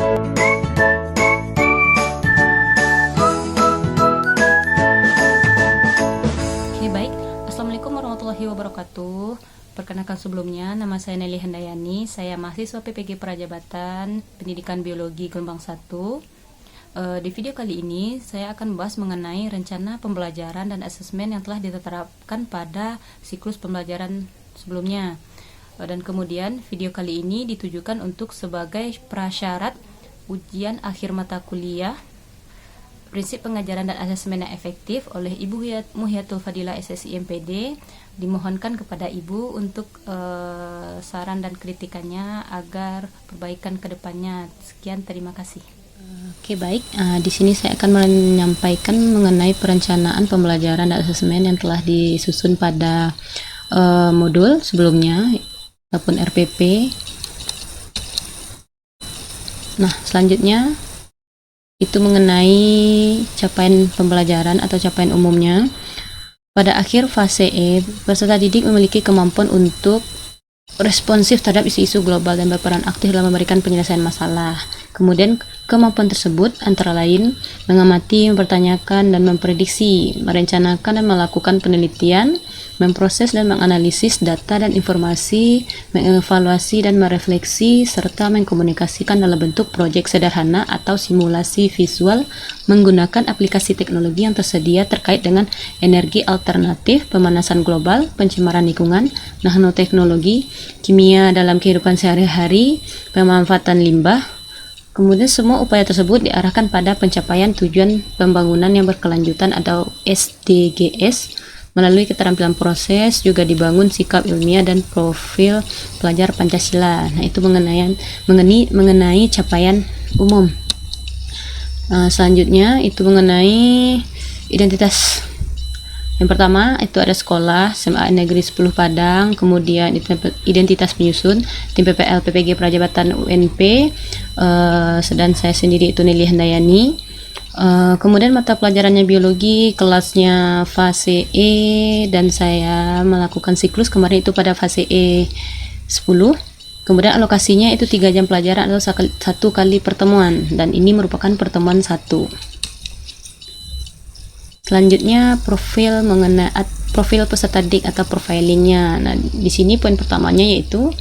Oke, baik. Assalamualaikum warahmatullahi wabarakatuh. Perkenalkan sebelumnya, nama saya Nelly Handayani. Saya mahasiswa PPG Prajabatan Pendidikan Biologi Gelombang 1. Di video kali ini, saya akan membahas mengenai rencana pembelajaran dan asesmen yang telah ditetapkan pada siklus pembelajaran sebelumnya. Dan kemudian, video kali ini ditujukan untuk sebagai prasyarat ujian akhir mata kuliah Prinsip Pengajaran dan Asesmen yang Efektif oleh Ibu Muhyatul Fadilah SSI MPD. Dimohonkan kepada Ibu untuk saran dan kritikannya agar perbaikan ke depannya. Sekian, terima kasih. Oke, baik. Di sini saya akan menyampaikan mengenai perencanaan pembelajaran dan asesmen yang telah disusun pada modul sebelumnya ataupun RPP. Nah, selanjutnya itu mengenai capaian pembelajaran atau capaian umumnya. Pada akhir fase E, peserta didik memiliki kemampuan untuk responsif terhadap isu-isu global dan berperan aktif dalam memberikan penyelesaian masalah. Kemudian, kemampuan tersebut antara lain mengamati, mempertanyakan, dan memprediksi, merencanakan dan melakukan penelitian, memproses dan menganalisis data dan informasi, mengevaluasi dan merefleksi, serta mengkomunikasikan dalam bentuk proyek sederhana atau simulasi visual menggunakan aplikasi teknologi yang tersedia terkait dengan energi alternatif, pemanasan global, pencemaran lingkungan, nanoteknologi, kimia dalam kehidupan sehari-hari, pemanfaatan limbah. Kemudian semua upaya tersebut diarahkan pada pencapaian tujuan pembangunan yang berkelanjutan atau SDGs. Melalui keterampilan proses juga dibangun sikap ilmiah dan profil pelajar Pancasila. Nah, itu mengenai capaian umum. Selanjutnya itu mengenai identitas. Yang pertama itu ada sekolah SMA Negeri 10 Padang, kemudian identitas penyusun tim PPL PPG Prajabatan UNP, dan saya sendiri itu Nelly Handayani. Kemudian mata pelajarannya biologi, kelasnya fase E, dan saya melakukan siklus kemarin itu pada fase E 10. Kemudian alokasinya itu 3 jam pelajaran atau 1 kali pertemuan, dan ini merupakan pertemuan 1. Selanjutnya profil peserta didik atau profilingnya. Nah, di sini poin pertamanya yaitu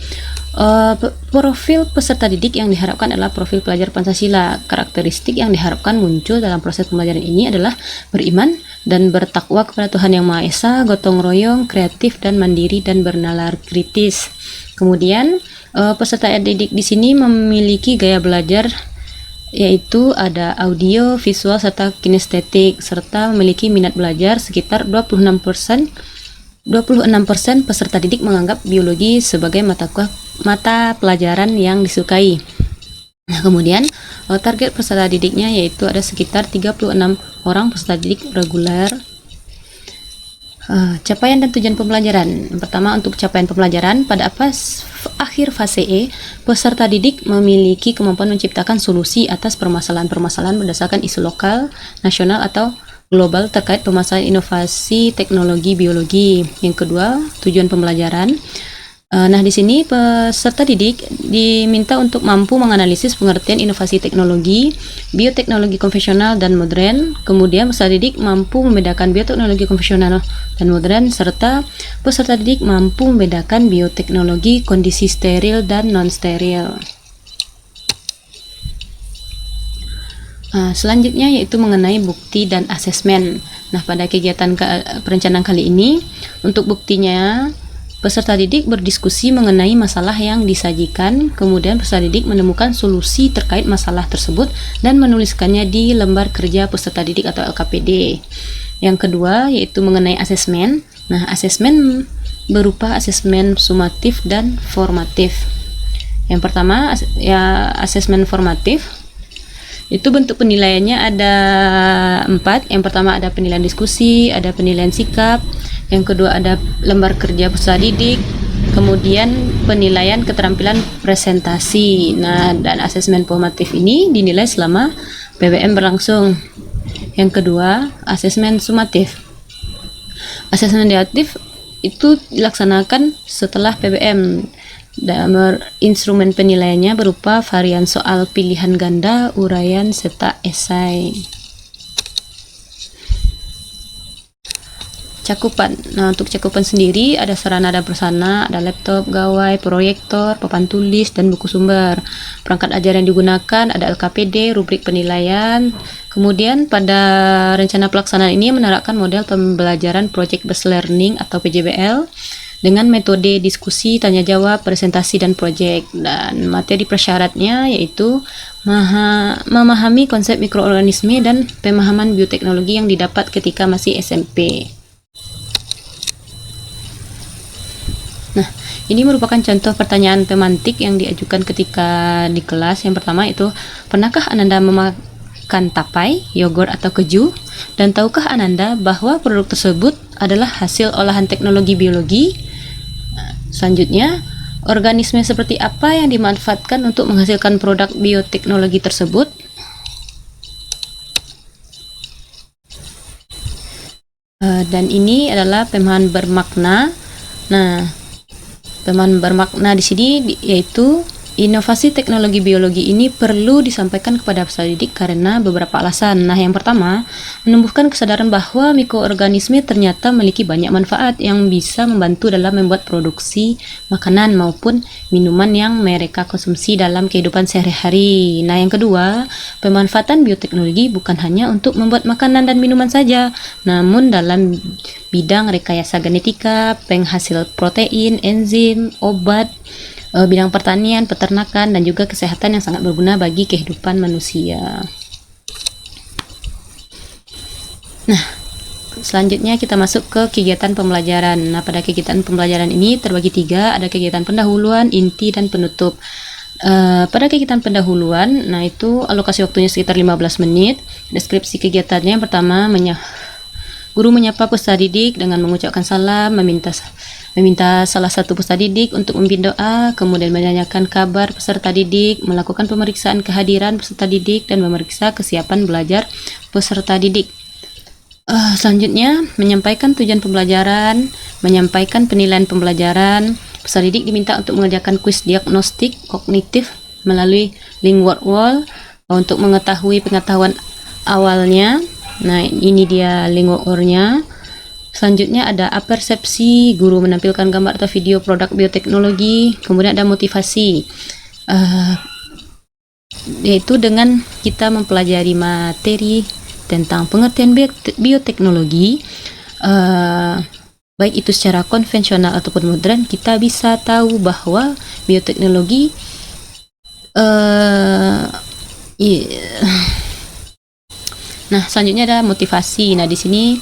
profil peserta didik yang diharapkan adalah profil pelajar Pancasila. Karakteristik yang diharapkan muncul dalam proses pembelajaran ini adalah beriman dan bertakwa kepada Tuhan Yang Maha Esa, gotong royong, kreatif dan mandiri, dan bernalar kritis. Kemudian peserta didik di sini memiliki gaya belajar yaitu ada audio, visual, serta kinestetik, serta memiliki minat belajar sekitar 26% peserta didik menganggap biologi sebagai mata pelajaran yang disukai. Nah, kemudian target peserta didiknya yaitu ada sekitar 36 orang peserta didik reguler. Capaian dan tujuan pembelajaran. Yang pertama, untuk capaian pembelajaran pada akhir fase E, peserta didik memiliki kemampuan menciptakan solusi atas permasalahan-permasalahan berdasarkan isu lokal, nasional, atau global terkait permasalahan inovasi teknologi biologi. Yang kedua, tujuan pembelajaran. Nah, di sini peserta didik diminta untuk mampu menganalisis pengertian inovasi teknologi, bioteknologi konvensional dan modern. Kemudian peserta didik mampu membedakan bioteknologi konvensional dan modern, serta peserta didik mampu membedakan bioteknologi kondisi steril dan non-steril. Selanjutnya yaitu mengenai bukti dan asesmen. Nah, pada kegiatan perencanaan kali ini, untuk buktinya peserta didik berdiskusi mengenai masalah yang disajikan, kemudian peserta didik menemukan solusi terkait masalah tersebut dan menuliskannya di lembar kerja peserta didik atau LKPD. Yang kedua yaitu mengenai asesmen. Nah, asesmen berupa asesmen sumatif dan formatif. Yang pertama ya asesmen formatif. Itu bentuk penilaiannya ada 4. Yang pertama ada penilaian diskusi, ada penilaian sikap. Yang kedua ada lembar kerja peserta didik, kemudian penilaian keterampilan presentasi. Nah, dan asesmen formatif ini dinilai selama PBM berlangsung. Yang kedua, asesmen sumatif. Asesmen sumatif itu dilaksanakan setelah PBM. Instrumen penilaiannya berupa varian soal pilihan ganda, uraian, serta esai. Cakupan. Nah, untuk cakupan sendiri ada sarana dan prasarana, ada laptop, gawai, proyektor, papan tulis, dan buku sumber. Perangkat ajar yang digunakan ada LKPD, rubrik penilaian. Kemudian pada rencana pelaksanaan ini menerapkan model pembelajaran Project Based Learning atau PJBL dengan metode diskusi, tanya jawab, presentasi, dan proyek. Dan materi persyaratnya yaitu memahami konsep mikroorganisme dan pemahaman bioteknologi yang didapat ketika masih SMP. Nah, ini merupakan contoh pertanyaan pemantik yang diajukan ketika di kelas. Yang pertama itu, pernahkah Ananda memakan tapai, yogurt, atau keju? Dan tahukah Ananda bahwa produk tersebut adalah hasil olahan teknologi biologi? Selanjutnya, organisme seperti apa yang dimanfaatkan untuk menghasilkan produk bioteknologi tersebut? Dan ini adalah pemahaman bermakna. Nah, pemahaman bermakna di sini yaitu inovasi teknologi biologi ini perlu disampaikan kepada peserta didik karena beberapa alasan. Nah, yang pertama, menumbuhkan kesadaran bahwa mikroorganisme ternyata memiliki banyak manfaat yang bisa membantu dalam membuat produksi makanan maupun minuman yang mereka konsumsi dalam kehidupan sehari-hari. Nah, yang kedua, pemanfaatan bioteknologi bukan hanya untuk membuat makanan dan minuman saja, namun dalam bidang rekayasa genetika, penghasil protein, enzim, obat, bidang pertanian, peternakan, dan juga kesehatan yang sangat berguna bagi kehidupan manusia. Nah, selanjutnya kita masuk ke kegiatan pembelajaran. Nah, pada kegiatan pembelajaran ini terbagi 3, ada kegiatan pendahuluan, inti, dan penutup. Pada kegiatan pendahuluan, nah itu alokasi waktunya sekitar 15 menit. Deskripsi kegiatannya yang pertama, guru menyapa peserta didik dengan mengucapkan salam, meminta salah satu peserta didik untuk memimpin doa, kemudian menanyakan kabar peserta didik, melakukan pemeriksaan kehadiran peserta didik, dan memeriksa kesiapan belajar peserta didik. Selanjutnya, menyampaikan tujuan pembelajaran, menyampaikan penilaian pembelajaran. Peserta didik diminta untuk mengerjakan kuis diagnostik kognitif melalui link word wall untuk mengetahui pengetahuan awalnya. Nah, ini dia link word wall-nya. Selanjutnya ada apersepsi, guru menampilkan gambar atau video produk bioteknologi. Kemudian ada motivasi, yaitu dengan kita mempelajari materi tentang pengertian bioteknologi, baik itu secara konvensional ataupun modern, kita bisa tahu bahwa bioteknologi Nah, selanjutnya ada motivasi. Nah, di sini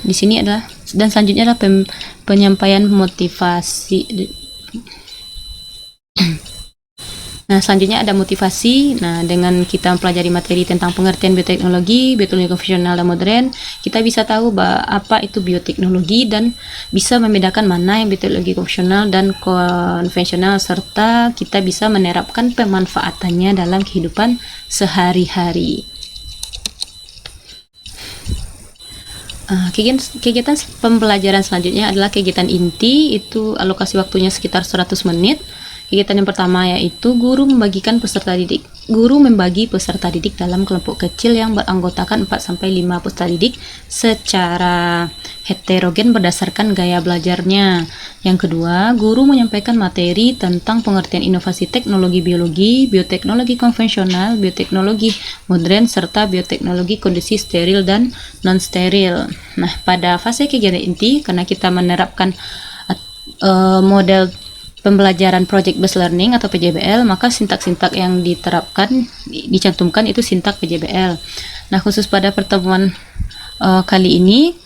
di sini adalah, dan selanjutnya adalah penyampaian motivasi. Nah, selanjutnya ada motivasi. Nah, dengan kita mempelajari materi tentang pengertian bioteknologi konvensional dan modern, kita bisa tahu apa itu bioteknologi dan bisa membedakan mana yang bioteknologi konvensional dan konvensional, serta kita bisa menerapkan pemanfaatannya dalam kehidupan sehari-hari. Kegiatan pembelajaran selanjutnya adalah kegiatan inti, itu alokasi waktunya sekitar 100 menit. Kegiatan yang pertama yaitu guru membagi peserta didik dalam kelompok kecil yang beranggotakan 4-5 peserta didik secara heterogen berdasarkan gaya belajarnya. Yang kedua, guru menyampaikan materi tentang pengertian inovasi teknologi biologi, bioteknologi konvensional, bioteknologi modern, serta bioteknologi kondisi steril dan non-steril. Nah, pada fase kegiatan inti, karena kita menerapkan model pembelajaran Project Based Learning atau PJBL, maka sintak-sintak yang dicantumkan itu sintak PJBL. Nah, khusus pada pertemuan kali ini,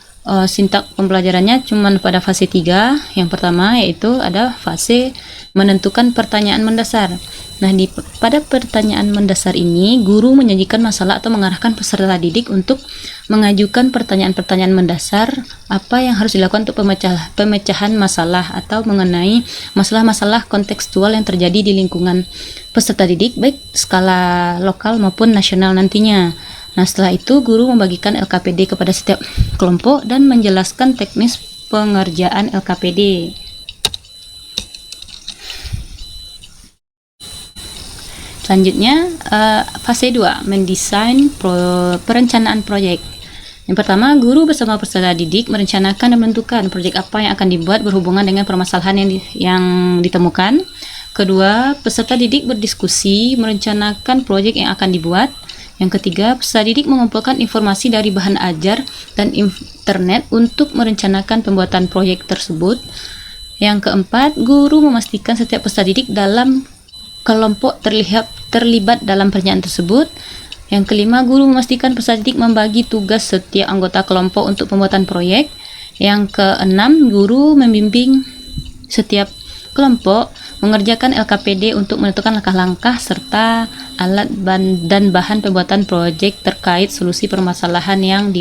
sintak pembelajarannya cuma pada fase 3. Yang pertama yaitu ada fase menentukan pertanyaan mendasar. Nah, pada pertanyaan mendasar ini, guru menyajikan masalah atau mengarahkan peserta didik untuk mengajukan pertanyaan-pertanyaan mendasar apa yang harus dilakukan untuk pemecahan masalah atau mengenai masalah-masalah kontekstual yang terjadi di lingkungan peserta didik, baik skala lokal maupun nasional nantinya. Nah, setelah itu guru membagikan LKPD kepada setiap kelompok dan menjelaskan teknis pengerjaan LKPD. Selanjutnya, fase 2, mendesain perencanaan proyek. Yang pertama, guru bersama peserta didik merencanakan dan menentukan proyek apa yang akan dibuat berhubungan dengan permasalahan yang ditemukan. Kedua, peserta didik berdiskusi merencanakan proyek yang akan dibuat. Yang ketiga, peserta didik mengumpulkan informasi dari bahan ajar dan internet untuk merencanakan pembuatan proyek tersebut. Yang keempat, guru memastikan setiap peserta didik dalam kelompok terlibat dalam perencanaan tersebut. Yang kelima, guru memastikan peserta didik membagi tugas setiap anggota kelompok untuk pembuatan proyek. Yang keenam, guru membimbing setiap kelompok mengerjakan LKPD untuk menentukan langkah-langkah serta alat dan bahan pembuatan proyek terkait solusi permasalahan yang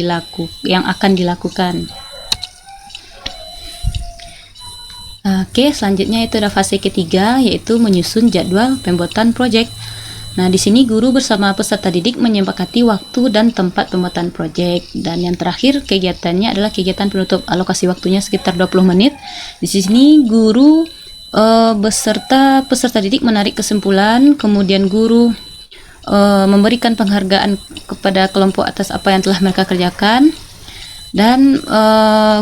akan dilakukan. Oke, selanjutnya itu ada fase ketiga, yaitu menyusun jadwal pembuatan proyek. Nah, di sini guru bersama peserta didik menyepakati waktu dan tempat pembuatan proyek. Dan yang terakhir, kegiatannya adalah kegiatan penutup. Alokasi waktunya sekitar 20 menit. Di sini guru beserta peserta didik menarik kesimpulan, kemudian guru memberikan penghargaan kepada kelompok atas apa yang telah mereka kerjakan. Dan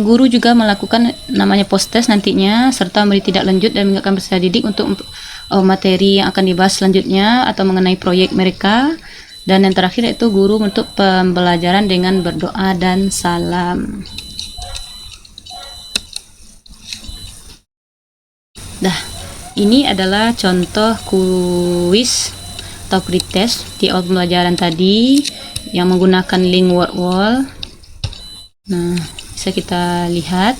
guru juga melakukan namanya post test nantinya, serta memberi tindak lanjut dan mengingatkan peserta didik untuk materi yang akan dibahas selanjutnya atau mengenai proyek mereka. Dan yang terakhir yaitu guru untuk pembelajaran dengan berdoa dan salam. Ini adalah contoh kuis atau pretest di awal pembelajaran tadi yang menggunakan link word wall. Nah, bisa kita lihat.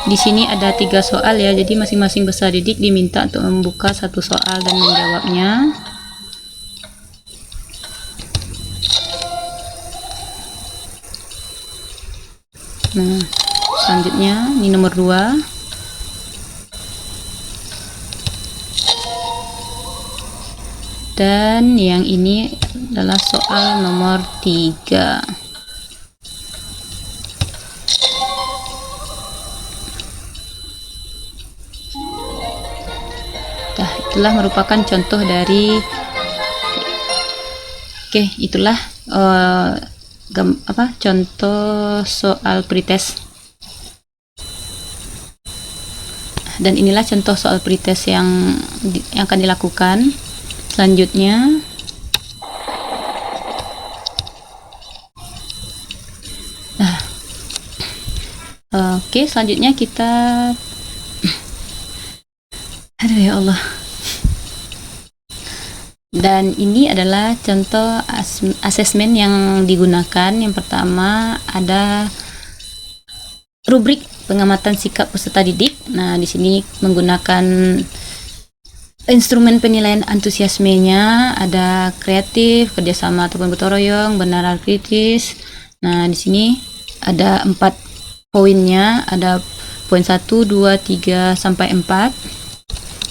Di sini ada 3 soal ya, jadi masing-masing peserta didik diminta untuk membuka satu soal dan menjawabnya. Nah, selanjutnya ini nomor 2. Dan yang ini adalah soal nomor 3. Itulah merupakan contoh dari itulah contoh soal pretest. Dan inilah contoh soal pretest yang akan dilakukan. Selanjutnya selanjutnya kita aduh ya Allah. Dan ini adalah contoh asesmen yang digunakan. Yang pertama ada rubrik pengamatan sikap peserta didik. Nah, di sini menggunakan instrumen penilaian antusiasmenya, ada kreatif, kerjasama ataupun gotong royong, benar kritis. Nah, di sini ada 4 poinnya, ada poin 1, 2, 3 sampai 4.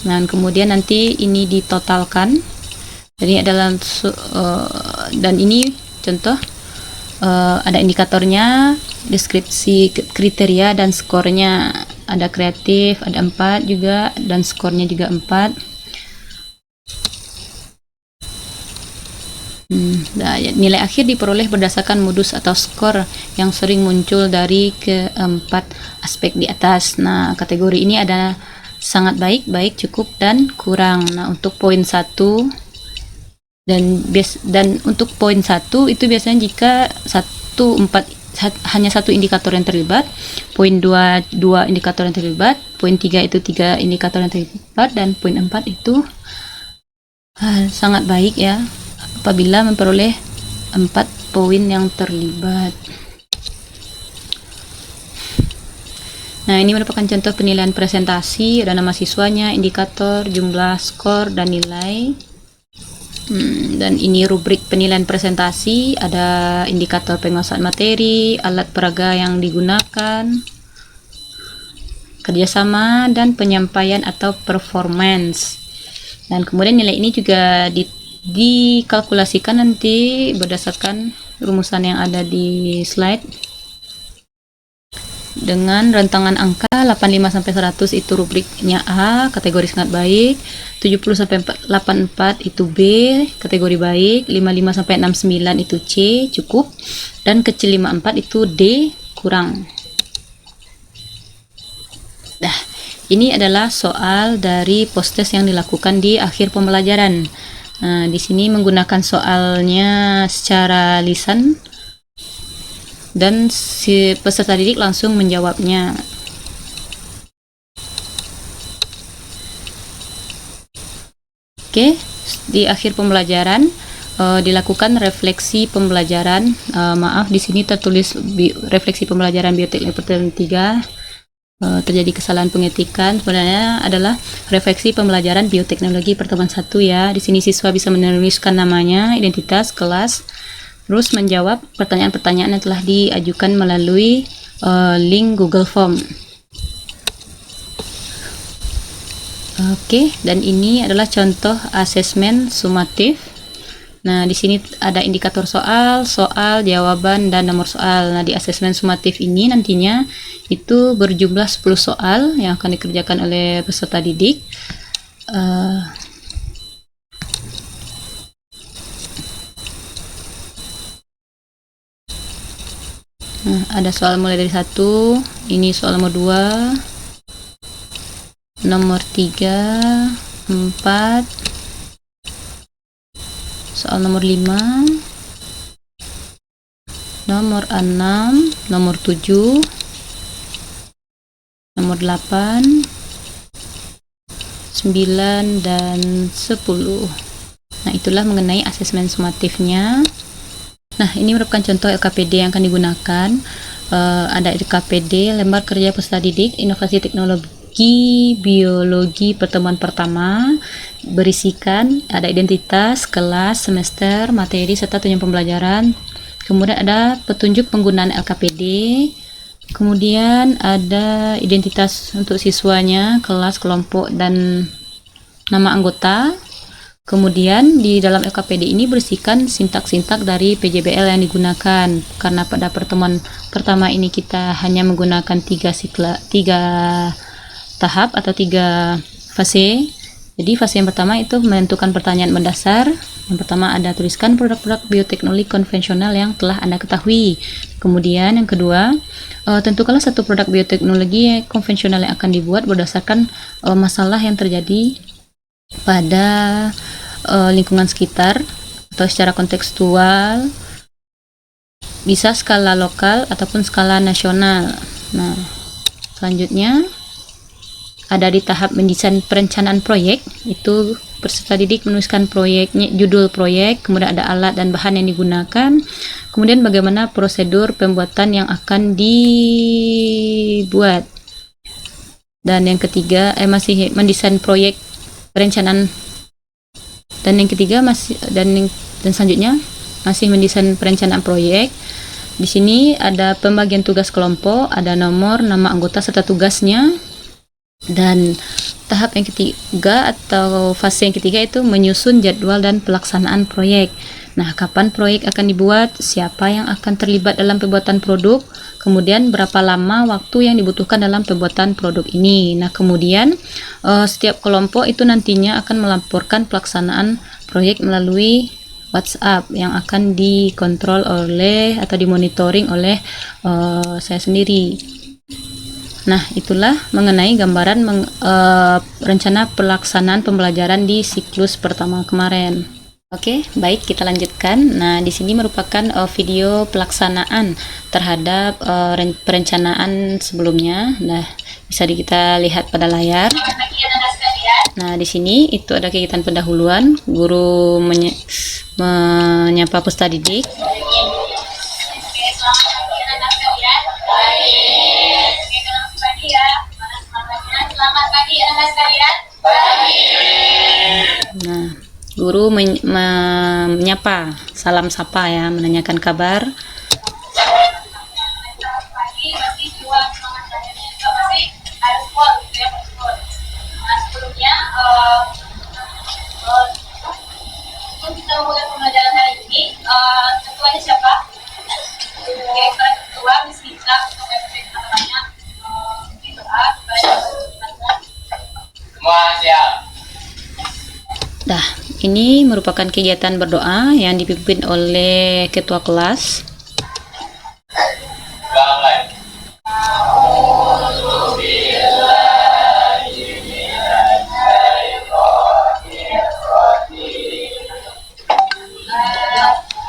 Dan kemudian nanti ini ditotalkan. Jadi adalah dan ini contoh ada indikatornya, deskripsi kriteria dan skornya. Ada kreatif, ada 4 juga, dan skornya juga 4. Nilai akhir diperoleh berdasarkan modus atau skor yang sering muncul dari keempat aspek di atas. Nah, kategori ini ada sangat baik, baik, cukup, dan kurang. Nah, untuk poin 1 dan untuk poin 1 itu biasanya jika hanya satu indikator yang terlibat, poin 2 indikator yang terlibat, poin 3 itu 3 indikator yang terlibat, dan poin 4 itu sangat baik ya apabila memperoleh 4 poin yang terlibat. Nah, ini merupakan contoh penilaian presentasi, ada nama siswanya, indikator, jumlah skor, dan nilai. Dan ini rubrik penilaian presentasi, ada indikator penguasaan materi, alat peraga yang digunakan, kerjasama, dan penyampaian atau performance. Dan kemudian nilai ini juga dikalkulasikan nanti berdasarkan rumusan yang ada di slide. dengan rentangan angka 85 sampai 100 itu rubriknya A, kategori sangat baik. 70 sampai 84 itu B, kategori baik. 55 sampai 69 itu C, cukup. Dan kecil 54 itu D, kurang. Nah, ini adalah soal dari post-test yang dilakukan di akhir pembelajaran. Nah, di sini menggunakan soalnya secara lisan dan si peserta didik langsung menjawabnya. Oke, di akhir pembelajaran dilakukan refleksi pembelajaran. Maaf, di sini tertulis refleksi pembelajaran bioteknik pertemuan 3. Terjadi kesalahan pengetikan. Sebenarnya adalah refleksi pembelajaran bioteknologi pertemuan 1 ya. Di sini siswa bisa menuliskan namanya, identitas, kelas, terus menjawab pertanyaan-pertanyaan yang telah diajukan melalui link Google Form. Oke, dan ini adalah contoh asesmen sumatif. Nah, di sini ada indikator soal, jawaban, dan nomor soal. Nah, di asesmen sumatif ini nantinya itu berjumlah 10 soal yang akan dikerjakan oleh peserta didik. Nah, ada soal mulai dari 1, ini soal nomor 2, nomor 3, 4, soal nomor 5, nomor 6, nomor 7, nomor 8, 9, dan 10. Nah, itulah mengenai asesmen sumatifnya. Nah, ini merupakan contoh LKPD yang akan digunakan. Ada LKPD, lembar kerja peserta didik, inovasi teknologi biologi pertemuan pertama, berisikan ada identitas, kelas, semester, materi, serta tujuan pembelajaran. Kemudian ada petunjuk penggunaan LKPD. Kemudian ada identitas untuk siswanya, kelas, kelompok, dan nama anggota. Kemudian di dalam LKPD ini berisikan sintak-sintak dari PJBL yang digunakan. Karena pada pertemuan pertama ini kita hanya menggunakan 3 tahap atau 3 fase. Jadi fase yang pertama itu menentukan pertanyaan mendasar. Yang pertama ada tuliskan produk-produk bioteknologi konvensional yang telah Anda ketahui. Kemudian yang kedua, tentukanlah satu produk bioteknologi konvensional yang akan dibuat berdasarkan masalah yang terjadi pada lingkungan sekitar atau secara kontekstual, bisa skala lokal ataupun skala nasional. Nah, selanjutnya ada di tahap mendesain perencanaan proyek, itu peserta didik menuliskan proyeknya, judul proyek, kemudian ada alat dan bahan yang digunakan, kemudian bagaimana prosedur pembuatan yang akan dibuat. Dan yang ketiga masih mendesain proyek perencanaan, dan yang ketiga dan selanjutnya masih mendesain perencanaan proyek. Di sini ada pembagian tugas kelompok, ada nomor, nama anggota serta tugasnya. Dan tahap yang ketiga atau fase yang ketiga itu menyusun jadwal dan pelaksanaan proyek. Nah, kapan proyek akan dibuat, siapa yang akan terlibat dalam pembuatan produk, kemudian berapa lama waktu yang dibutuhkan dalam pembuatan produk ini. Nah, kemudian setiap kelompok itu nantinya akan melaporkan pelaksanaan proyek melalui WhatsApp yang akan dikontrol oleh atau dimonitoring oleh saya sendiri. Nah, itulah mengenai gambaran rencana pelaksanaan pembelajaran di siklus pertama kemarin. Oke, baik, kita lanjutkan. Nah, di sini merupakan video pelaksanaan terhadap perencanaan sebelumnya. Nah, bisa kita lihat pada layar. Nah, di sini itu ada kegiatan pendahuluan, guru menyapa peserta didik. Selamat pagi anak sekalian. Nah, guru menyapa, salam sapa ya, menanyakan kabar. Pagi masih jiwa semangat belajarnya juga masih harus kuat gitu ya, betul. Nah, sebelumnya untuk kita memulai pembelajaran hari ini, ketuanya siapa? Direktur ketua Miss Lisa untuk episode namanya Dah, ini merupakan kegiatan berdoa yang dipimpin oleh ketua kelas.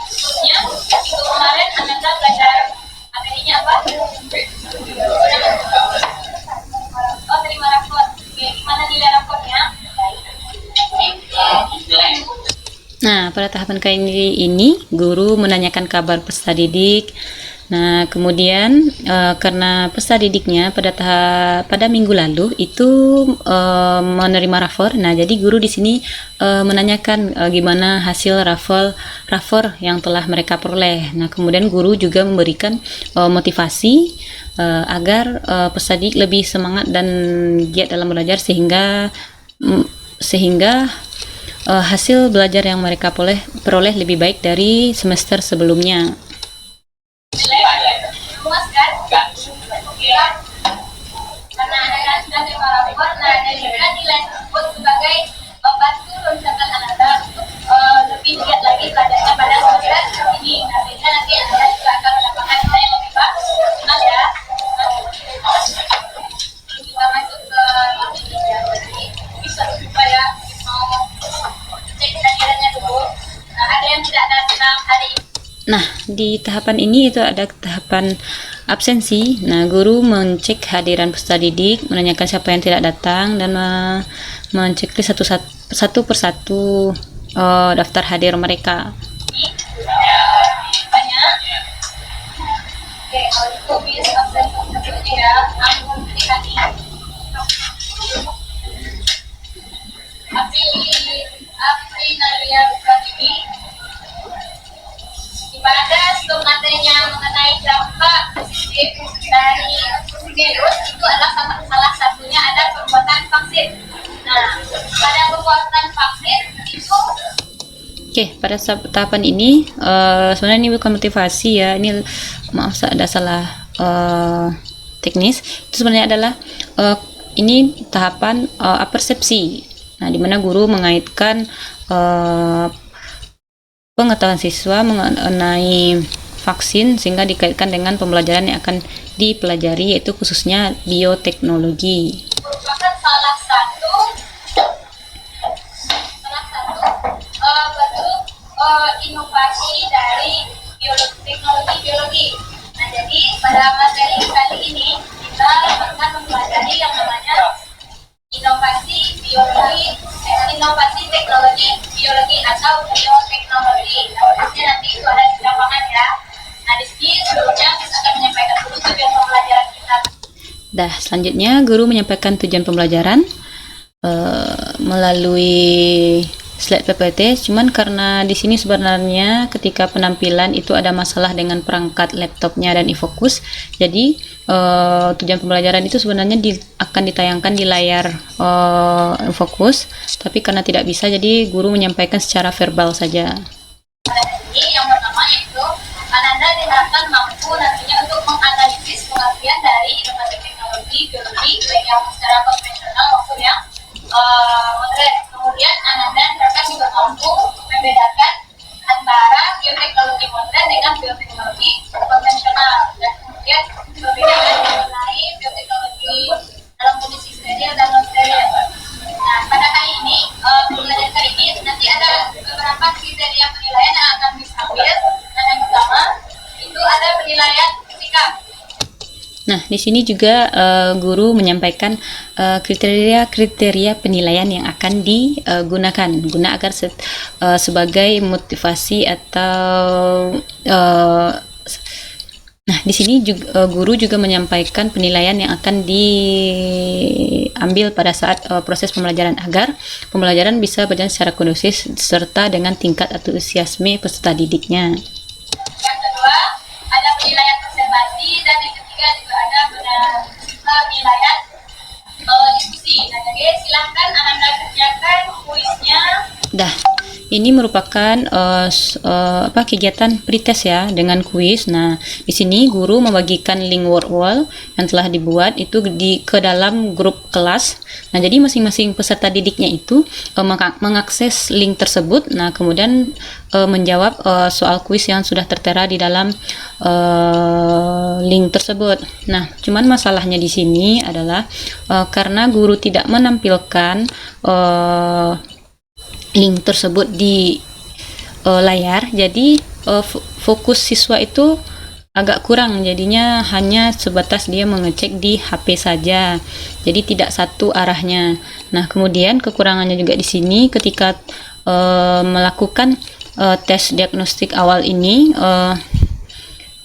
Khususnya minggu kemarin Ananda belajar materinya apa? Oh, terima rapor. Oke, gimana nilai rapornya? Nah, pada tahapan kali ini guru menanyakan kabar peserta didik. Nah, kemudian karena peserta didiknya pada minggu lalu itu menerima rapor. Nah, jadi guru di sini menanyakan gimana hasil rapor yang telah mereka peroleh. Nah, kemudian guru juga memberikan motivasi agar peserta didik lebih semangat dan giat dalam belajar sehingga hasil belajar yang mereka peroleh lebih baik dari semester sebelumnya. Luas kan? Oke. Karena Ananda sudah terima rapor, nah dan juga nilai tersebut sebagai membantu loncatan Ananda untuk lebih giat lagi belajarnya pada semester ini. Nah, sehingga nanti Ananda juga akan mendapatkan nilai yang lebih bagus. Benar ya? Kita masuk ke ini ya, jadi bisa supaya mau cek kehadirannya dulu. Nah, ada yang tidak datang hari ini. Nah, di tahapan ini itu ada tahapan absensi. Nah, guru mencek hadiran peserta didik, menanyakan siapa yang tidak datang, dan menceklis satu persatu daftar hadir mereka. Banyak. Oke, kalau itu bisa absen seperti ya. Aku berikan ini. Aprinalia Pratiwi. Di pada materinya mengenai dampak positif dari virus itu adalah salah satunya ada pembuatan vaksin. Nah, pada pembuatan vaksin itu Oke, pada tahapan ini sebenarnya ini bukan motivasi ya. Ini maaf ada salah teknis. Itu sebenarnya adalah ini tahapan persepsi. Nah, di mana guru mengaitkan pengetahuan siswa mengenai vaksin sehingga dikaitkan dengan pembelajaran yang akan dipelajari, yaitu khususnya bioteknologi. merupakan salah satu bentuk inovasi dari teknologi biologi. Nah, jadi pada materi kali ini kita akan mempelajari yang namanya inovasi teknologi biologi atau bioteknologi. Nah, khususnya nanti itu ada di lapangan ya. Nah, di sini sebelumnya kita akan menyampaikan dulu tujuan pembelajaran kita. Dah, selanjutnya guru menyampaikan tujuan pembelajaran melalui slide PPT. Cuman karena di sini sebenarnya ketika penampilan itu ada masalah dengan perangkat laptopnya dan iFocus, jadi tujuan pembelajaran itu sebenarnya akan ditayangkan di layar iFocus, tapi karena tidak bisa, jadi guru menyampaikan secara verbal saja. Ini yang pertama yaitu Ananda diharapkan mampu nantinya untuk menganalisis pengertian dari inovasi teknologi biologi baik yang secara konvensional maupun yang modern. Kemudian Ananda diharapkan juga mampu membedakan antara bioteknologi modern dengan bioteknologi konvensional, dan kemudian perbedaan mengenai bioteknologi dalam kondisi steril dan non steril. Nah, pada kali ini pembelajaran kali ini nanti ada beberapa kriteria penilaian yang akan diambil. Nah, yang pertama itu ada penilaian sikap. Nah, di sini juga guru menyampaikan kriteria penilaian yang akan digunakan agar sebagai motivasi atau nah, di sini juga, guru juga menyampaikan penilaian yang akan diambil pada saat proses pembelajaran agar pembelajaran bisa berjalan secara kondusif serta dengan tingkat antusiasme peserta didiknya. Yang kedua ada penilaian presentasi, dan yang ketiga juga ada penilaian diskusi. Nah, jadi silahkan Ananda kerjakan kuisnya. Dah, ini merupakan kegiatan pretest ya dengan kuis. Nah, di sini guru membagikan link word wall yang telah dibuat itu ke dalam grup kelas. Nah, jadi masing-masing peserta didiknya itu mengakses link tersebut. Nah, kemudian menjawab soal kuis yang sudah tertera di dalam link tersebut. Nah, cuman masalahnya di sini adalah karena guru tidak menampilkan link tersebut di layar, jadi fokus siswa itu agak kurang, jadinya hanya sebatas dia mengecek di HP saja, jadi tidak satu arahnya. Nah, kemudian kekurangannya juga di sini ketika melakukan tes diagnostik awal ini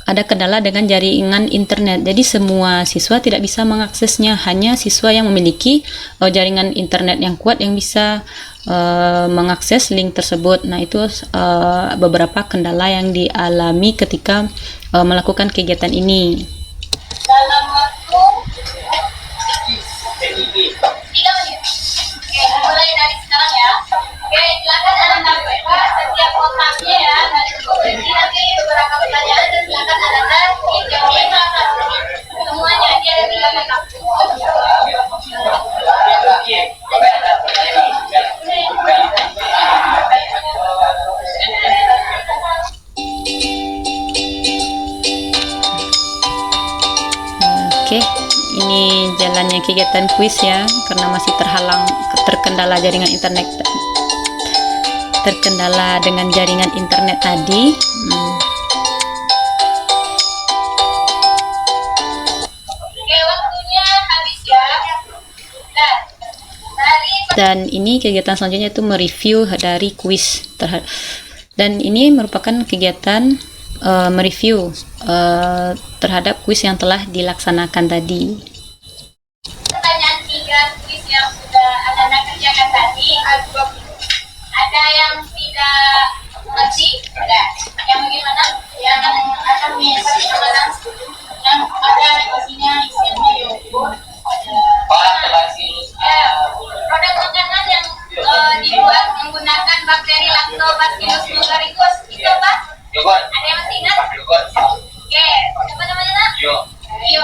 ada kendala dengan jaringan internet, jadi semua siswa tidak bisa mengaksesnya, hanya siswa yang memiliki jaringan internet yang kuat yang bisa mengakses link tersebut. Nah, itu beberapa kendala yang dialami ketika melakukan kegiatan ini. Dalam waktu 3 menit. Oke, mulai dari sekarang ya. Oke, silakan Anda buka setiap kotaknya ya. Nanti beberapa pertanyaan dan silakan Anda jawab semuanya. Dia ada 3 kotak. Oke, ini jalannya kegiatan kuis ya, karena masih terkendala jaringan internet, terkendala dengan jaringan internet tadi. Oke, waktunya habis ya. Dan ini kegiatan selanjutnya itu mereview dari kuis dan ini merupakan kegiatan mereview terhadap kuis yang telah dilaksanakan tadi. Pertanyaan 3 kuis yang sudah Anda kerjakan tadi, ada yang tidak mengerti? Ada. Yang bagaimana? Yang akan menyelesaikan bagaimana? Yang ada isinya yogurt, produk makanan yang dibuat menggunakan bakteri Lactobacillus bulgaricus itu apa? Ada yang masih ingat? Oke, apa namanya nak? Gio.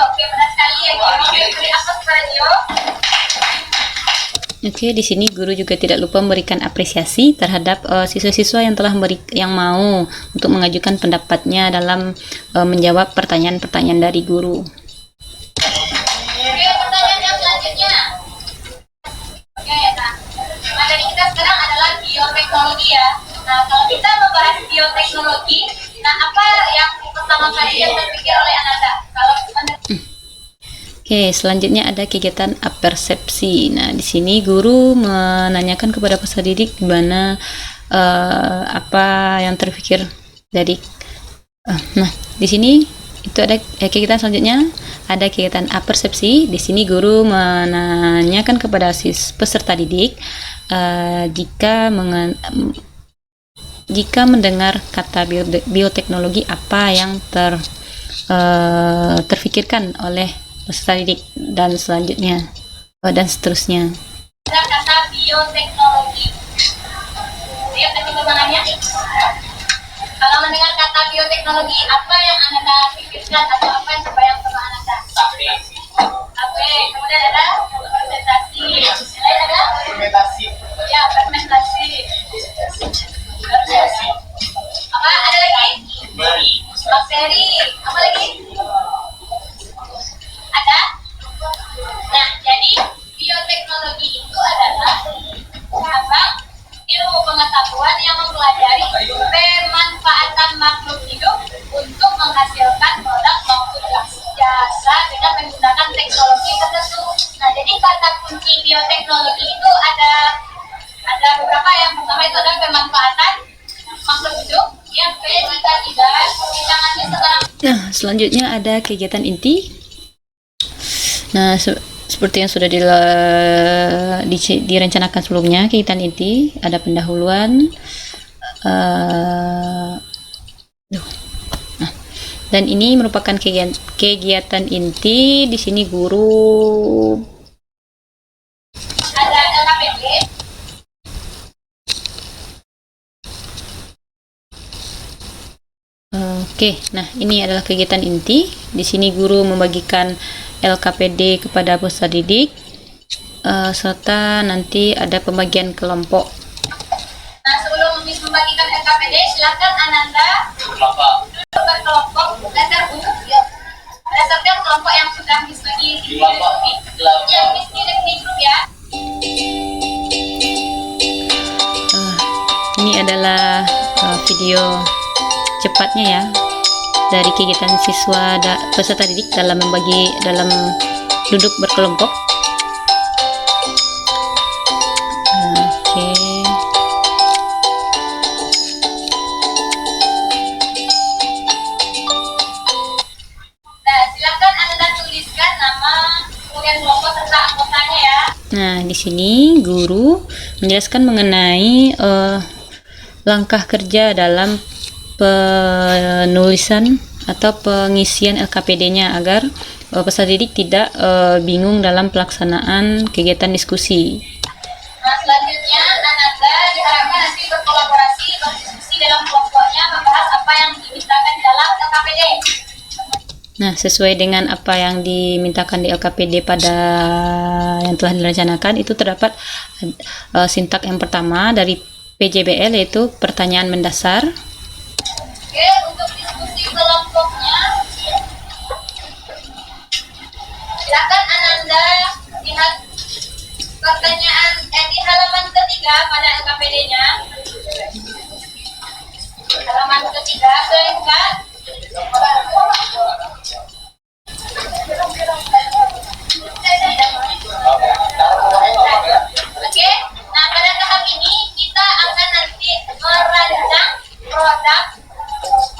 Oke, benar sekali ya. Oke, beri aplaus kepada Gio. Oke, di sini guru juga tidak lupa memberikan apresiasi terhadap siswa-siswa yang mau untuk mengajukan pendapatnya dalam menjawab pertanyaan-pertanyaan dari guru. Oke, pertanyaan yang selanjutnya. Oke, nah, materi kita sekarang adalah bioteknologi ya. Nah, kalau kita membahas bioteknologi, nah apa yang pertama kali yang terpikir oleh Ananda? Kalau Anda Oke, selanjutnya ada kegiatan apersepsi. Nah, di sini guru menanyakan kepada peserta didik gimana apa yang terpikir dari nah, di sini itu ada kegiatan selanjutnya, ada kegiatan apersepsi. Di sini guru menanyakan kepada peserta didik jika mendengar kata bioteknologi apa yang terfikirkan oleh peserta didik dan selanjutnya dan seterusnya. kata bioteknologi, lihat tadi pertanyaannya. Kalau mendengar kata bioteknologi, apa yang Anda pikirkan atau apa yang terbayang sama Anda? Oke, kemudian ada presentasi. Lain ada? Fermentasi. Ya, fermentasi. Apa? Ada lagi? Bakteri. Apa lagi? Ada? Nah, jadi bioteknologi itu adalah apa? Ilmu pengetahuan yang mempelajari pemanfaatan makhluk hidup untuk menghasilkan produk maupun jasa dengan menggunakan teknologi tertentu. Nah, jadi kata kunci bioteknologi itu ada beberapa. Yang pertama itu adalah pemanfaatan makhluk hidup yang kita dibahas perbincangannya sekarang. Nah, selanjutnya ada kegiatan inti. Nah, seperti yang sudah direncanakan sebelumnya, kegiatan inti ada pendahuluan, dan ini merupakan kegiatan inti. Di sini guru Ada LKPD, Oke, nah ini adalah kegiatan inti. Di sini guru membagikan LKPD kepada peserta didik, serta nanti ada pembagian kelompok. Nah, sebelum membagikan LKPD, silakan Ananda berkelompok letter U berdasarkan kelompok yang sudah dibagi di grup. Yang miskin di grup ya. Ini adalah video cepatnya ya dari kegiatan siswa peserta didik dalam duduk berkelompok. Oke. Nah, silakan Anda tuliskan nama, kemudian kelompok serta anggotanya ya. Nah, di sini guru menjelaskan mengenai langkah kerja dalam penulisan atau pengisian LKPD-nya agar peserta didik tidak bingung dalam pelaksanaan kegiatan diskusi. Nah, selanjutnya Ananda diharapkan nanti berkolaborasi, berdiskusi dalam kelompoknya, membahas apa yang dimintakan dalam LKPD. Nah, sesuai dengan apa yang dimintakan di LKPD pada yang telah direncanakan, itu terdapat sintak yang pertama dari PJBL, yaitu pertanyaan mendasar. Oke, untuk diskusi kelompoknya, silakan Ananda lihat pertanyaan di halaman ketiga pada LKPD-nya. Halaman ketiga, lihat. Oke, nah pada tahap ini kita akan nanti merancang produk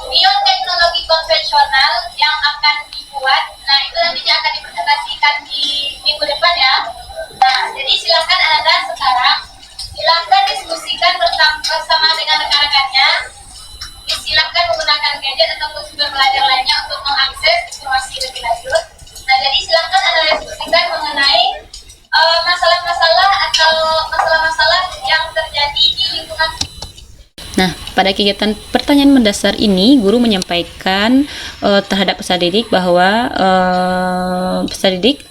bioteknologi konvensional yang akan dibuat. Nah, itu nantinya akan dipresentasikan di minggu depan ya. Nah, jadi silakan Anda sekarang silakan diskusikan bersama dengan rekan-rekannya. Silakan menggunakan gadget ataupun sumber belajar lainnya untuk mengakses informasi lebih lanjut. Nah, jadi silakan Anda diskusikan mengenai masalah-masalah atau masalah-masalah yang terjadi di lingkungan. Nah, pada kegiatan pertanyaan mendasar ini, guru menyampaikan terhadap peserta didik bahwa peserta didik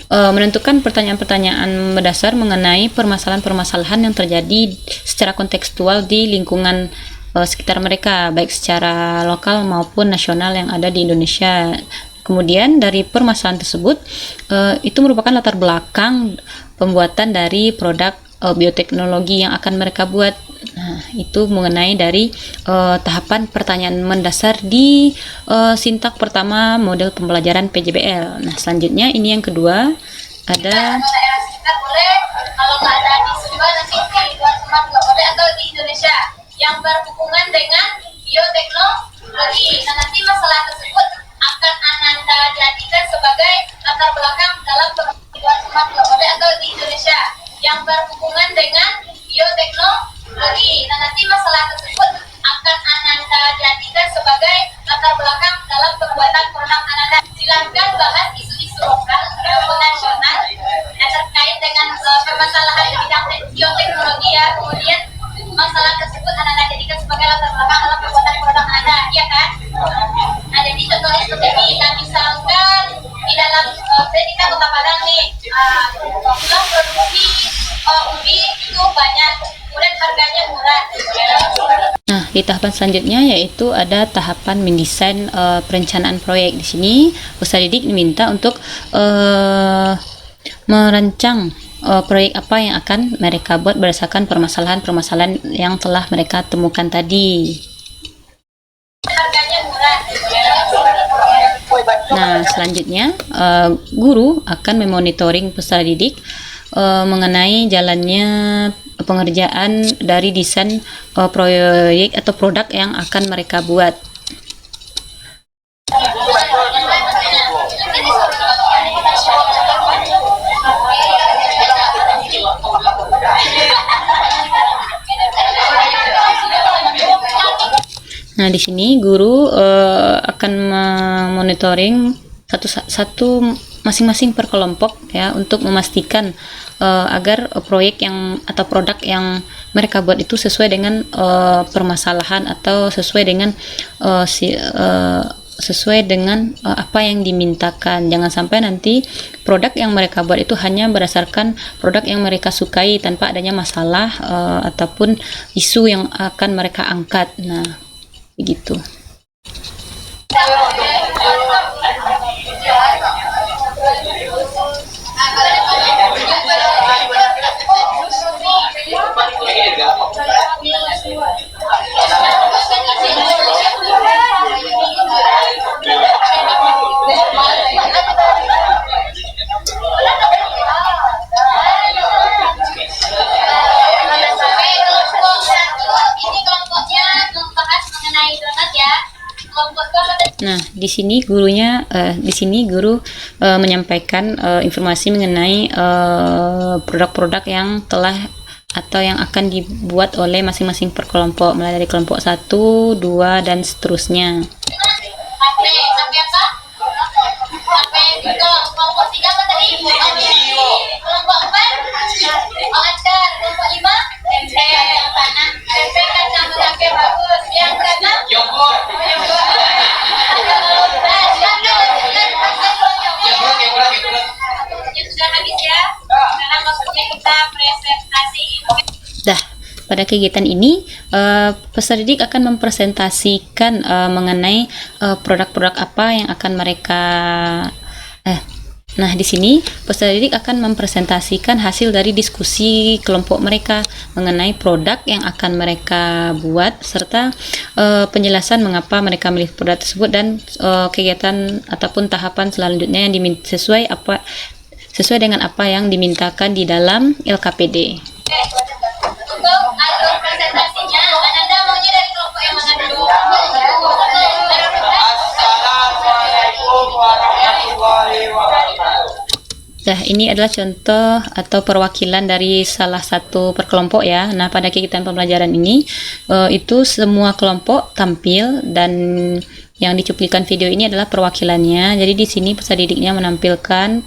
menentukan pertanyaan-pertanyaan mendasar mengenai permasalahan-permasalahan yang terjadi secara kontekstual di lingkungan sekitar mereka, baik secara lokal maupun nasional yang ada di Indonesia. Kemudian dari permasalahan tersebut, itu merupakan latar belakang pembuatan dari produk bioteknologi yang akan mereka buat. Nah, itu mengenai dari tahapan pertanyaan mendasar di sintak pertama model pembelajaran PJBL. Nah, selanjutnya ini yang kedua ada daerah sekitar boleh, kalau nggak ada di Sumbar nanti di luar Sumbar juga boleh, atau di Indonesia yang berhubungan dengan bioteknologi. Nah, nanti masalah tersebut akan Ananda jadikan sebagai latar belakang dalam di luar Sumbar juga boleh, atau di Indonesia yang berhubungan dengan bioteknologi. Nah, nanti masalah tersebut akan Ananda jadikan sebagai latar belakang dalam pembuatan produk Ananda. Silakan bahas isu-isu lokal maupun nasional yang terkait dengan permasalahan di bidang bioteknologi ya. Kemudian masalah tersebut Ananda jadikan sebagai latar belakang dalam pembuatan produk Ananda, iya kan? Nah, jadi contohnya seperti ini. Nah, misalkan di dalam kita Kota Padang nih, jumlah produksi ubi itu banyak, kemudian harganya murah. Nah, di tahapan selanjutnya yaitu ada tahapan mendesain perencanaan proyek. Di sini peserta didik diminta untuk merancang proyek apa yang akan mereka buat berdasarkan permasalahan-permasalahan yang telah mereka temukan tadi. Harganya murah. Nah, selanjutnya guru akan memonitoring peserta didik mengenai jalannya pengerjaan dari desain proyek atau produk yang akan mereka buat. Nah, di sini guru akan memonitoring satu masing-masing per kelompok ya, untuk memastikan agar proyek yang atau produk yang mereka buat itu sesuai dengan permasalahan atau sesuai dengan apa yang dimintakan. Jangan sampai nanti produk yang mereka buat itu hanya berdasarkan produk yang mereka sukai tanpa adanya masalah ataupun isu yang akan mereka angkat. Nah, begitu. Nah, di sini guru menyampaikan informasi mengenai produk-produdak yang telah atau yang akan dibuat oleh masing-masing per kelompok, mulai dari kelompok 1, 2 dan seterusnya. Sampai apa? Sampai kelompok 3 apa tadi? Kelompok 4 acar, kelompok 5 tempe yang tanah, tempe kacang tempe bagus, yang keenam yogurt. Sudah habis ya. Sekarang maksudnya kita presentasi. Dah, pada kegiatan ini peserta didik akan mempresentasikan mengenai produk-produk apa yang akan mereka Nah, di sini peserta didik akan mempresentasikan hasil dari diskusi kelompok mereka mengenai produk yang akan mereka buat serta penjelasan mengapa mereka memilih produk tersebut dan kegiatan ataupun tahapan selanjutnya yang sesuai dengan apa yang dimintakan di dalam LKPD. Untuk alur presentasinya, Ananda maunya dari kelompok yang mana dulu? Assalamualaikum warahmatullahi wabarakatuh. Nah, ini adalah contoh atau perwakilan dari salah satu perkelompok ya. Nah, pada kegiatan pembelajaran ini itu semua kelompok tampil dan yang dicuplikan video ini adalah perwakilannya. Jadi di sini peserta didiknya menampilkan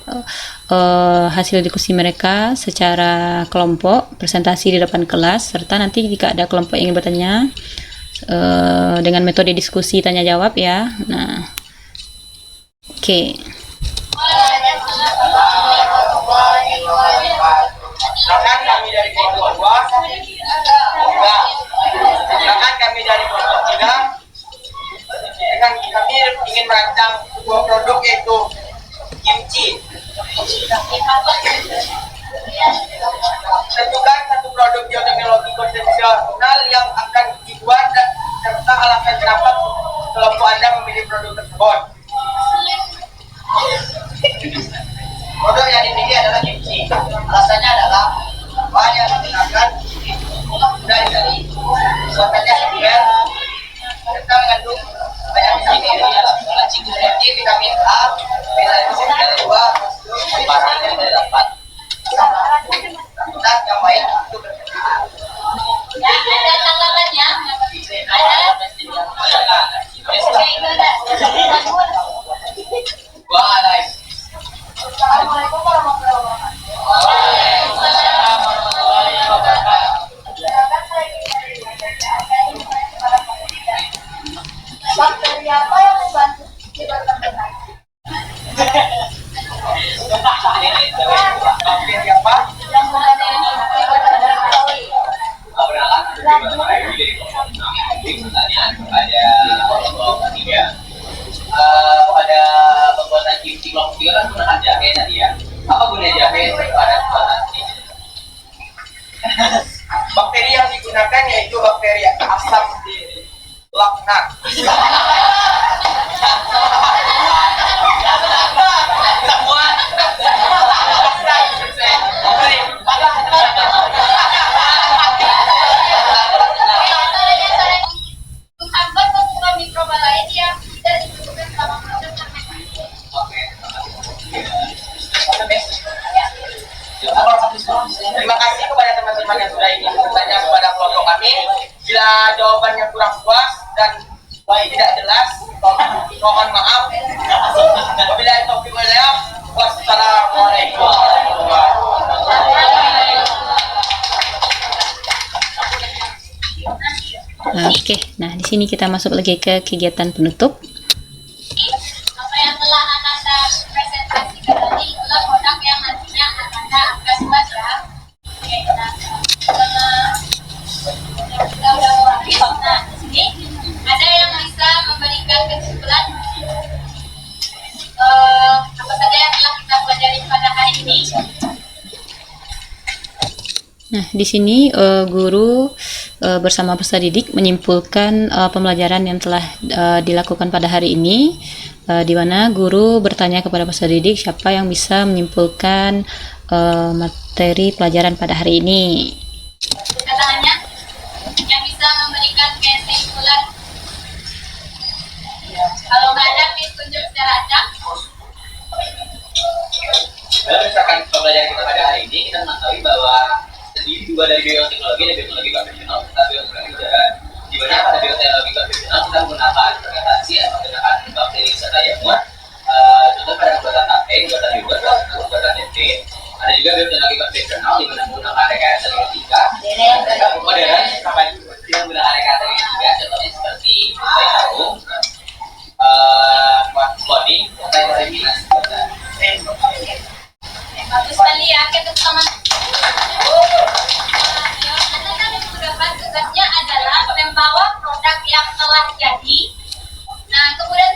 hasil diskusi mereka secara kelompok, presentasi di depan kelas, serta nanti jika ada kelompok yang ingin bertanya dengan metode diskusi tanya jawab ya. Nah, oke. Silakan kami dari kelompok 2. Silakan kami dari kelompok 3. Dengan kami ingin merancang sebuah produk yaitu kimchi. Tentukan satu produk bioteknologi konvensional yang akan dibuat dan serta alasan kenapa kelompok Anda memilih produk tersebut. Produk yang dipilih adalah kimchi. Alasannya adalah bahan yang digunakan mudah dicari, buatannya segar, serta mengandung banyak vitamin seperti vitamin A, vitamin B2, vitamin B8. Nah, yang baik untuk ada tanggapannya? Ada? Assalamualaikum warahmatullahi wabarakatuh. Bakteri apa yang membantu menyebabkan penyakit? bakteri apa? Yang menyebabkan pada pembuatan kimchi kelompok 3 kan menggunakan jahe tadi ya. Apa gunanya jahe pada pembuatan kimchi? Bakteri yang digunakan yaitu bakteri asam laknat. menghambat pembukaan mikroba lain yang tidak dibutuhkan selama proses fermentasi. Terima kasih kepada teman-teman yang sudah ingin bertanya kepada kelompok kami. Bila jawabannya kurang puas dan tidak jelas, mohon maaf. Wabillahi taufiq wal hidayah. Wassalamualaikum warahmatullahi wabarakatuh. Oke, nah di sini kita masuk lagi ke kegiatan penutup. Apa yang telah Ananda presentasikan tadi itulah produk yang nantinya Ananda akan buat ya. Oke, nah kita udah habis. Nah, di sini ada yang bisa memberikan kesimpulan apa saja yang telah kita pelajari pada hari ini. Nah, di sini guru bersama peserta didik menyimpulkan pembelajaran yang telah dilakukan pada hari ini, di mana guru bertanya kepada peserta didik siapa yang bisa menyimpulkan materi pelajaran pada hari ini. Katanya yang bisa memberikan kesimpulan. Kalau nggak ada, please tunjuk secara acak. Kalau misalkan pembelajaran kita pada hari ini, kita mengetahui bahwa terdiri dua dari bioteknologi dan bioteknologi konvensional serta bioteknologi udara. Di mana pada bioteknologi konvensional kita menggunakan fermentasi atau menggunakan bakteri serta jamur. Contoh pada pembuatan tape, pembuatan yogurt, pembuatan tempe. Ada juga bioteknologi konvensional di mana menggunakan rekayasa genetika. Modern sampai dengan menggunakan rekayasa genetika, contohnya seperti jarum, cloning, dan eliminasi. Bagus sekali ya, kita teman. Ananda dan beberapa tugasnya adalah membawa produk yang telah jadi. Nah, kemudian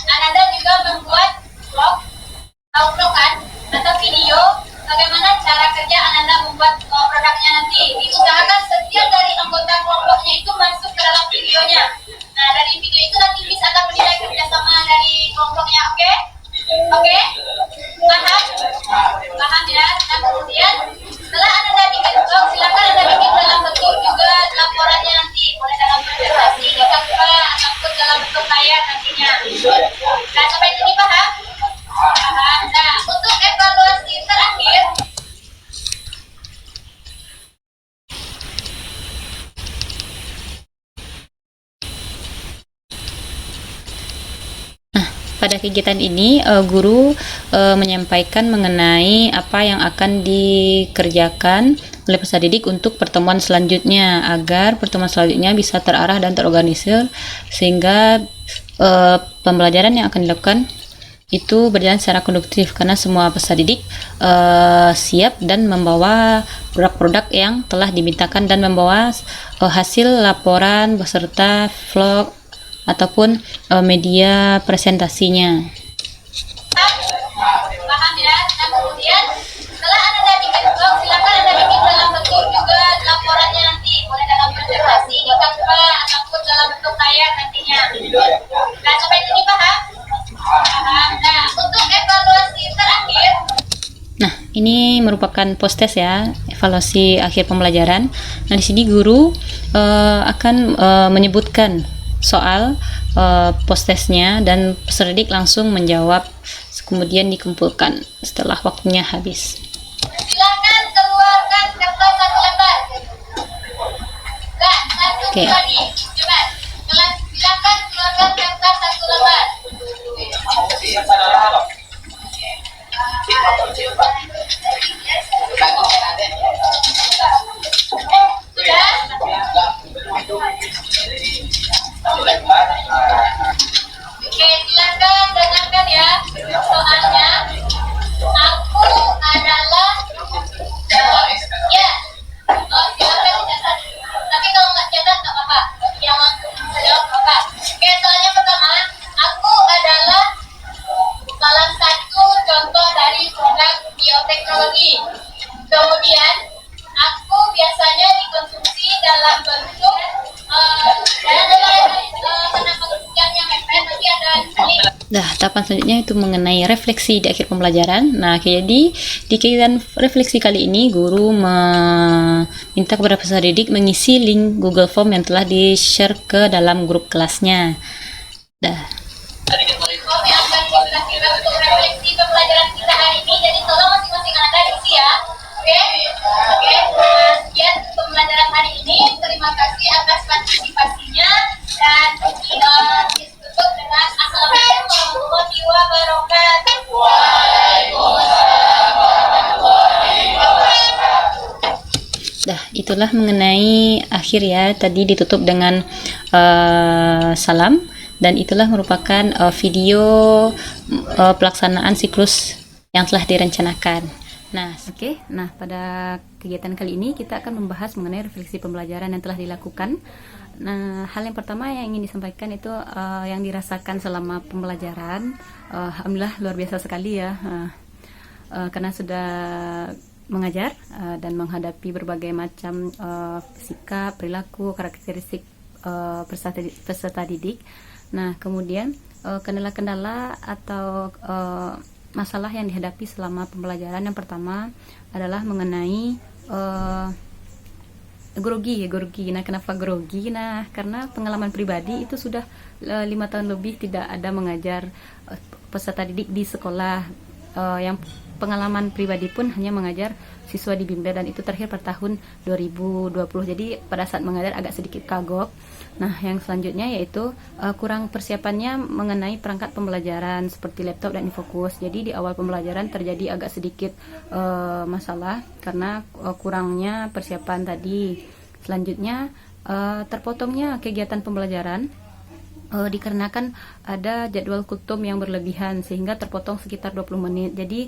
Ananda juga membuat vlog, vlog kan, atau video bagaimana cara kerja Ananda membuat produknya nanti. Diusahakan setiap dari anggota kelompoknya itu masuk ke dalam videonya. Nah, dari video itu nanti bisa akan menilai kerjasama dari kelompoknya, oke? Oke? Paham? Paham ya? Nah, kemudian setelah Anda bikin vlog, silakan Anda bikin dalam bentuk juga laporannya nanti. Boleh dalam presentasi, di Canva, ataupun dalam bentuk layar nantinya. Nah, sampai sini paham? Paham. Nah, untuk evaluasi terakhir, Pada kegiatan ini, guru menyampaikan mengenai apa yang akan dikerjakan oleh peserta didik untuk pertemuan selanjutnya, agar pertemuan selanjutnya bisa terarah dan terorganisir, sehingga pembelajaran yang akan dilakukan itu berjalan secara konduktif, karena semua peserta didik siap dan membawa produk-produk yang telah dimintakan dan membawa hasil laporan beserta vlog ataupun media presentasinya. paham ya? Nah, kemudian setelah Anda bikin vlog, silakan Anda bikin dalam bentuk juga laporannya nanti. Boleh dalam presentasi, di Canva, ataupun dalam bentuk layar nantinya. Nah, sampai sini paham? Paham. Nah, untuk evaluasi terakhir, Nah, ini merupakan post test ya, evaluasi akhir pembelajaran. Nah, di sini guru akan menyebutkan soal post testnya dan peserta didik langsung menjawab, kemudian dikumpulkan setelah waktunya habis. silakan keluarkan kertas satu lembar. Enggak, satu Oke. lagi. Coba, silakan keluarkan kertas satu lembar. Sudah? Oke, silakan dengarkan ya. Soalnya, aku adalah ya. Oh, silakan dicatat. Tapi kalau nggak catat nggak apa-apa. Yang langsung jawab apa? Oke, soalnya pertama, aku adalah salah satu contoh dari produk bioteknologi. Kemudian, aku biasanya dikonsumsi dalam bentuk kenapa kemudiannya mepet, nanti ada link. Nah, tahapan selanjutnya itu mengenai refleksi di akhir pembelajaran. Nah, jadi di kegiatan refleksi kali ini, guru meminta kepada peserta didik mengisi link Google Form yang telah di-share ke dalam grup kelasnya. Dah. Kami akan kira-kira untuk refleksi pembelajaran kita hari ini. Jadi tolong masing-masing Anda isi ya. Oke? Oke. Sekian pembelajaran hari ini. Terima kasih atas partisipasinya dan ditutup dengan Assalamualaikum warahmatullahi wabarakatuh. Waalaikumsalam warahmatullahi wabarakatuh. Dah, itulah mengenai akhir ya. Tadi ditutup dengan salam, dan itulah merupakan video pelaksanaan siklus yang telah direncanakan. Nah, Oke, nah pada kegiatan kali ini kita akan membahas mengenai refleksi pembelajaran yang telah dilakukan. Nah, hal yang pertama yang ingin disampaikan itu yang dirasakan selama pembelajaran. Alhamdulillah luar biasa sekali ya, karena sudah mengajar dan menghadapi berbagai macam sikap, perilaku, karakteristik peserta didik. Nah, kemudian kendala-kendala atau masalah yang dihadapi selama pembelajaran yang pertama adalah mengenai grogi. Nah, kenapa grogi? Nah, karena pengalaman pribadi itu sudah 5 tahun lebih tidak ada mengajar peserta didik di sekolah. Yang pengalaman pribadi pun hanya mengajar siswa di bimbel, dan itu terakhir pada tahun 2020. Jadi pada saat mengajar agak sedikit kagok. Nah, yang selanjutnya yaitu kurang persiapannya mengenai perangkat pembelajaran seperti laptop dan infokus. Jadi di awal pembelajaran terjadi agak sedikit masalah karena kurangnya persiapan tadi. Selanjutnya terpotongnya kegiatan pembelajaran dikarenakan ada jadwal kultum yang berlebihan sehingga terpotong sekitar 20 menit. Jadi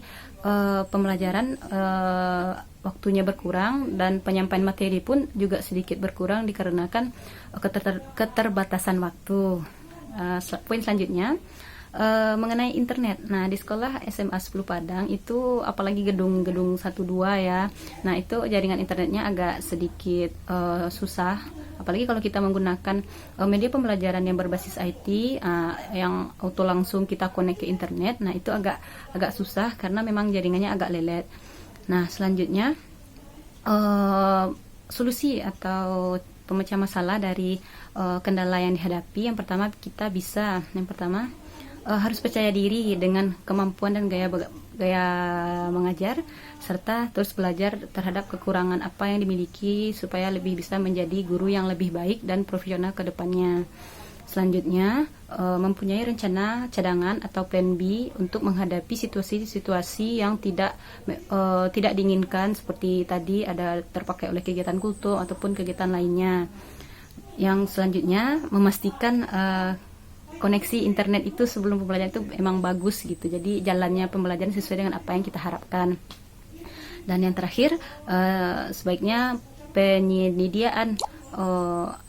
pembelajaran waktunya berkurang dan penyampaian materi pun juga sedikit berkurang dikarenakan keterbatasan waktu. Poin selanjutnya mengenai internet. Nah, di sekolah SMA 10 Padang itu apalagi gedung 1-2 ya. Nah, itu jaringan internetnya agak sedikit susah. Apalagi kalau kita menggunakan media pembelajaran yang berbasis IT, yang auto langsung kita connect ke internet. Nah, itu agak susah karena memang jaringannya agak lelet. Nah, selanjutnya solusi atau pemecah masalah dari kendala yang dihadapi. Yang pertama harus percaya diri dengan kemampuan dan gaya mengajar, serta terus belajar terhadap kekurangan apa yang dimiliki supaya lebih bisa menjadi guru yang lebih baik dan profesional ke depannya. Selanjutnya, mempunyai rencana cadangan atau plan B untuk menghadapi situasi-situasi yang tidak diinginkan, seperti tadi ada terpakai oleh kegiatan kultum ataupun kegiatan lainnya. Yang selanjutnya, memastikan koneksi internet itu sebelum pembelajaran itu emang bagus gitu. Jadi jalannya pembelajaran sesuai dengan apa yang kita harapkan. Dan yang terakhir, sebaiknya penyediaan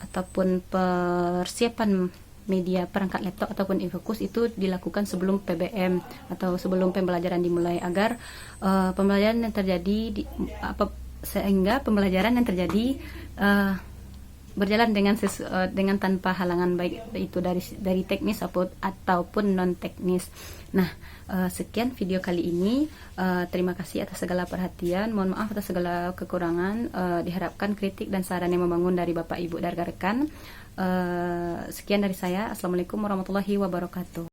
ataupun persiapan media perangkat laptop ataupun infokus itu dilakukan sebelum PBM atau sebelum pembelajaran dimulai, agar pembelajaran yang terjadi sehingga pembelajaran yang terjadi berjalan dengan tanpa halangan, baik itu dari teknis ataupun non teknis. Nah, sekian video kali ini. Terima kasih atas segala perhatian. Mohon maaf atas segala kekurangan. Diharapkan kritik dan saran yang membangun dari Bapak Ibu dan rekan. Sekian dari saya. Assalamualaikum warahmatullahi wabarakatuh.